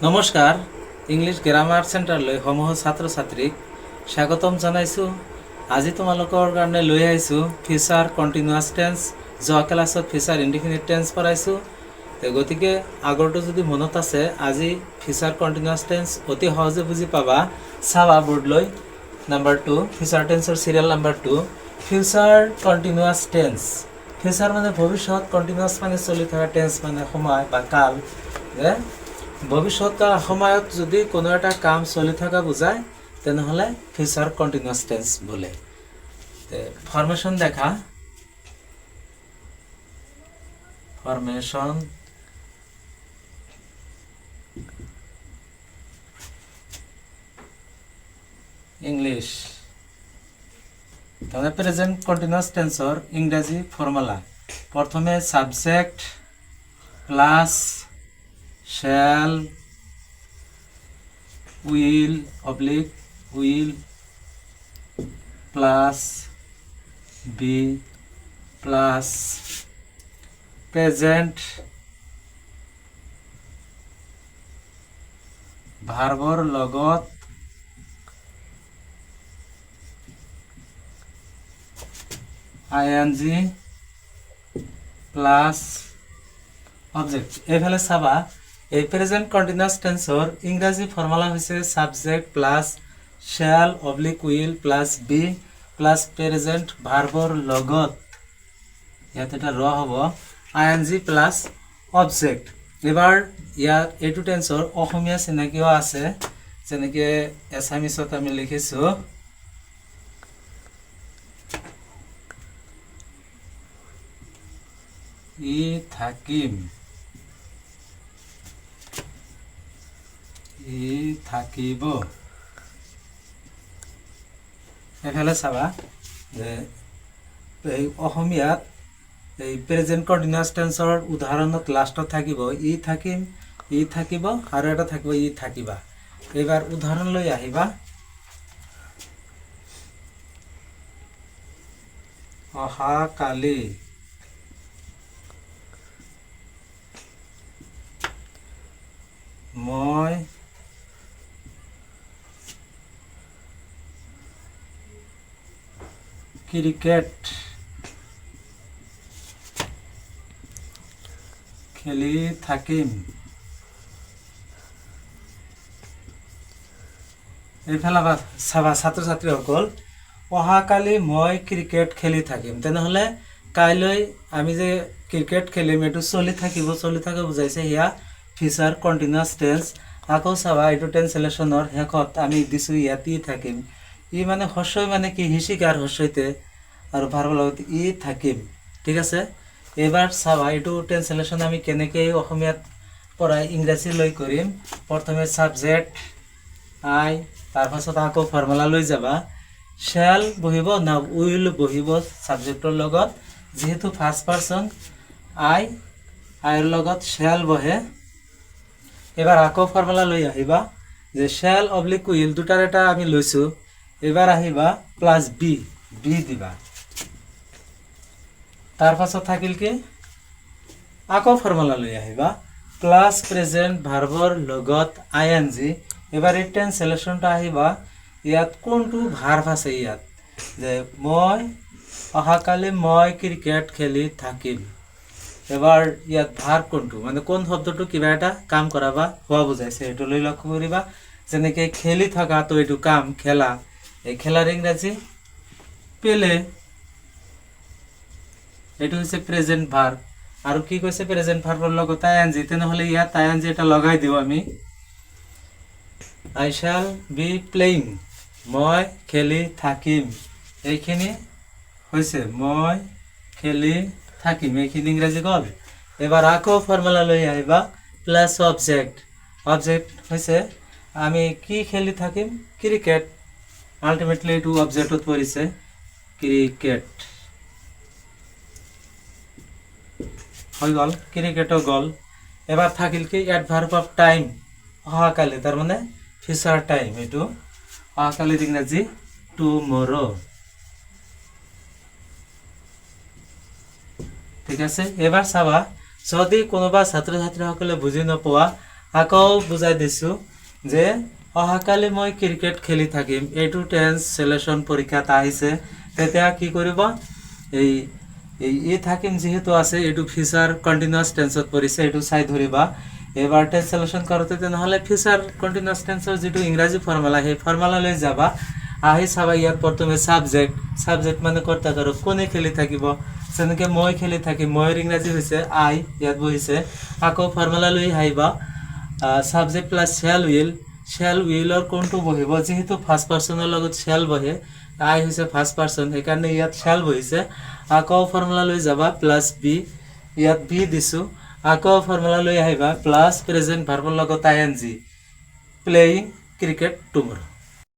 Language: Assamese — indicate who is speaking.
Speaker 1: নমস্কাৰ ইংলিছ গ্ৰামাৰ চেণ্টাৰলৈ সমূহ ছাত্ৰ ছাত্ৰীক স্বাগতম জনাইছোঁ। আজি তোমালোকৰ কাৰণে লৈ আহিছোঁ ফিউচাৰ কণ্টিনিউৱাছ টেন্স। যোৱা ক্লাছত ফিউচাৰ ইনডিফিনিট টেন্স পঢ়াইছোঁ। গতিকে আগৰটো যদি মনত আছে, আজি ফিউচাৰ কণ্টিনিউৱাছ টেন্স অতি সহজে বুজি পাবা। চাবা বোৰ্ড লৈ। নাম্বাৰ 2 ফিউচাৰ টেন্সৰ serial number 2 future continuous tense. Future মানে ভৱিষ্যত, কণ্টিনিউৱাছ মানে চলি থকা, টেন্স মানে সময় বা কাল। ভৱিষ্যত সময়ত যদি কোনো এটা কাম চলি থকা বুজায় তেনেহ'লে ফিউচাৰ কণ্টিনিউৱাছ টেন্স বোলে। ফৰ্মেশ্যন দেখা। ফৰ্মেশ্যন ইংলিছ তাহলে প্রেজেন্ট কন্টিনিউয়াস টেন্সর ইংরেজি ফর্মুলা। প্রথমে subject plus shall will oblique will plus be plus present ভার্বর লগত আইএনজি প্লাস অবজেক্ট। এইফালে চাবা, এই প্রেজেন্ট কন্টিনিউয়াস টেন্সর ইংৰাজী ফর্মুলা হৈছে subject plus shall oblique will plus be plus present ভার্বর লগত, ইয়াত এটা ৰ হ'ব, আইএনজি প্লাস অবজেক্ট। এবাৰ ইয়াত এইটো টেন্সৰ অসমীয়া চিনাকিও আছে, যেনেকৈ এছামিছত আমি লিখিছোঁ ই থাকিম, ই থাকিব। এফালে চাবা যে এই অসমীয়াত এই প্ৰেজেন্ট কন্টিনিউয়াস টেন্সৰ উদাহৰণত লাষ্টত থাকিব ই থাকিম, ই থাকিব, আৰু এটা থাকিব ই থাকিবা। এইবাৰ উদাহৰণ লৈ আহিবা। অহাকালি মই ক্ৰিকেট খেলি থাকিম। এইফালে চাবা ছাত্ৰ ছাত্ৰীসকল, অহাকালি মই ক্ৰিকেট খেলি থাকিম, তেনেহ'লে কাইলৈ আমি যে ক্ৰিকেট খেলিম এইটো চলি থাকিব, চলি থাকে বুজাইছে, সেয়া ফিউচাৰ কণ্টিনিউয়াছ টেন্স। আকৌ চাবা, এইটো ট্ৰেন্সলেশ্যনৰ শেষত আমি দিছোঁ ইয়াত ই থাকিম। ই মানে হস্যই মানে কি হিচিকাৰ হস্যইতে, আৰু ভাৰ্বৰ লগত ই থাকিম। ঠিক আছে। এইবাৰ চাবা, এইটো ট্ৰেন্সলেশ্যন আমি কেনেকৈ অসমীয়াত পঢ়াই ইংৰাজীলৈ কৰিম। প্ৰথমে ছাবজেক্ট আই, তাৰপাছত আকৌ ফৰ্মুলা লৈ যাবা। শ্যাল বহিব না উইল বহিব ছাবজেক্টৰ লগত, যিহেতু ফাৰ্ষ্ট পাৰ্চন আইৰ লগত শ্যাল বহে। এবাৰ আকৌ ফৰ্মুলা লৈ আহিবা যে শ্যাল অবলিক উইল দুটাৰ এটা আমি লৈছোঁ। এবাৰ আহিবা প্লাছ বি, বি দিবা। তাৰপাছত থাকিল কি, আকৌ ফৰ্মুলা লৈ আহিবা প্লাছ প্ৰেজেন্ট ভাৰ্বৰ লগত আইএনজি। এবাৰ এই ট্ৰেন্সলেশ্যনটা আহিবা, ইয়াত কোনটো ভাৰ্ব আছে, ইয়াত যে মই অহাকালি মই ক্ৰিকেট খেলি থাকিম। এবাৰ ইয়াত ভাৰ্ব কোনটো, মানে কোন শব্দটো কিবা এটা কাম কৰাবা হোৱা বুজাইছে, সেইটো লৈ লক্ষ্য কৰিবা। যেনেকৈ খেলি থকাটো এইটো কাম, খেলা, এই খেলাৰ ইংৰাজী প্লে, এইটো হৈছে প্ৰেজেন্ট ভাৰ্ব। আৰু কি কৈছে, প্ৰেজেন্ট ভাৰ্বৰ লগত আইএনজি, তেনেহ'লে ইয়াত আইএনজি এটা লগাই দিওঁ আমি। আই শ্যাল বি প্লেইং, মই খেলি থাকিম। এইখিনি হৈছে মই খেলি থাকিম, এইখিনি ইংৰাজী গ'ল। এবাৰ আকৌ ফৰ্মুলা লৈ আহিবা প্লাছ অবজেক্ট। অবজেক্ট হৈছে আমি কি খেলি থাকিম, ক্ৰিকেট। আল্টিমেটলি এইটো অবজেক্টত পৰিছে ক্ৰিকেট, হৈ গ'ল, ক্ৰিকেটো গ'ল। এবাৰ থাকিল কি এডভাৰ্ব অফ টাইম, অহাকালি, তাৰমানে ফিউচাৰ টাইম। এইটো অহাকালিৰ ইংৰাজী টুমৰো। ঠিক আছে। এবাৰ চাবা, যদি কোনোবা ছাত্ৰ ছাত্ৰীসকলে বুজি নোপোৱা আকৌ বুজাই দিছোঁ যে অহাকালি মই ক্ৰিকেট খেলি থাকিম। এইটো টেন্স চিলেকশ্যন পৰীক্ষাত আহিছে, তেতিয়া কি কৰিব, এই থাকিম যিহেতু আছে, এইটো ফিউচাৰ কণ্টিনিউৱাছ টেন্সত পৰিছে, এইটো চাই ধৰিবা। এবাৰ টেন্স চিলেকশ্যন কৰোঁতে তেনেহ'লে ফিউচাৰ কণ্টিনিউৱাছ টেন্সৰ যিটো ইংৰাজী ফৰ্মুলা, সেই ফৰ্মুলালৈ যাবা। আহি চাবা ইয়াত প্ৰথমে ছাবজেক্ট মানে কৰ্তাকাৰক কোনে খেলি থাকিব, যেনেকৈ মই খেলি থাকিম, মইৰ ইংৰাজী হৈছে আই, ইয়াত বহিছে। আকৌ ফৰ্মুলালৈ আহিবা, ছাবজেক্ট প্লাছ শ্বেল উইলৰ কোনটো বহিব, যিহেতু ফাৰ্ষ্ট পাৰ্চনৰ লগত শ্বেল বহে, আই হৈছে ফাৰ্ষ্ট পাৰ্চন, সেইকাৰণে ইয়াত শ্বেল বহিছে। আকৌ ফৰ্মুলালৈ যাবা প্লাছ বি, ইয়াত বি দিছোঁ। আকৌ ফৰ্মুলালৈ আহিবা প্লাছ প্ৰেজেণ্ট ভাৰ্বৰ লগত ING, প্লেয়িং ক্ৰিকেট টুমৰো।